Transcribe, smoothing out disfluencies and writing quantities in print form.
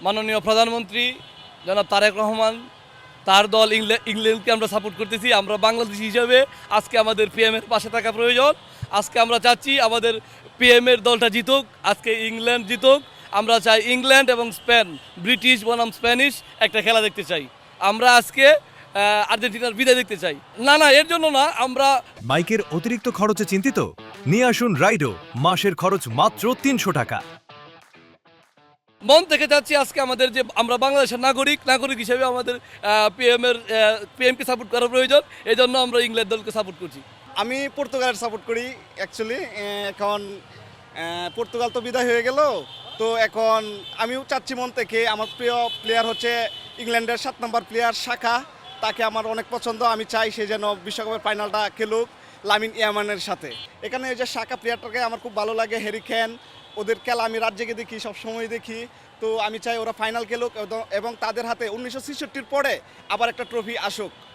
মাননীয় প্রধানমন্ত্রী জনাব তারেক রহমান, তার দল ইংল্যান্ডকে আমরা সাপোর্ট করতেছি। আমরা বাংলাদেশি হিসেবে আজকে আমাদের পিএমের পাশে থাকা প্রয়োজন। আজকে আমরা চাচ্ছি আমাদের পিএমের দলটা জিতুক, আজকে ইংল্যান্ড জিতুক। আমরা চাই ইংল্যান্ড এবং স্পেন, ব্রিটিশ বনাম স্প্যানিশ একটা খেলা দেখতে চাই। আমরা আজকে আর্জেন্টিনার বিদায় দেখতে চাই। না, এর জন্য না, আমরা বাইকের অতিরিক্ত খরচে চিন্তিত? নিয়ে আসুন রাইডো, মাসের খরচ মাত্র 300 টাকা। মন থেকে চাচ্ছি আজকে আমাদের যে আমরা বাংলাদেশের নাগরিক হিসেবে আমাদের পিএমকে সাপোর্ট করা প্রয়োজন। এই জন্য আমরা ইংল্যান্ড দলকে সাপোর্ট করছি। আমি পর্তুগালের সাপোর্ট করি অ্যাকচুয়ালি। এখন পর্তুগাল তো বিদায় হয়ে গেল, তো এখন আমিও চাচ্ছি মন থেকে। আমার প্রিয় প্লেয়ার হচ্ছে ইংল্যান্ডের 7 নম্বর প্লেয়ার সাকা, তাকে আমার অনেক পছন্দ। আমি চাই সে যেন বিশ্বকাপের ফাইনালটা খেলুক লামিন ইয়ামানের সাথে। এখানে এই যে সাকা প্লেয়ারটাকে আমার খুব ভালো লাগে, হ্যারি কেন, ওদের খেলা আমি রাত জেগে দেখি, সবসময় দেখি। তো আমি চাই ওরা ফাইনাল খেলুক এবং তাদের হাতে 1966-র পরে আবার একটা ট্রফি আসুক।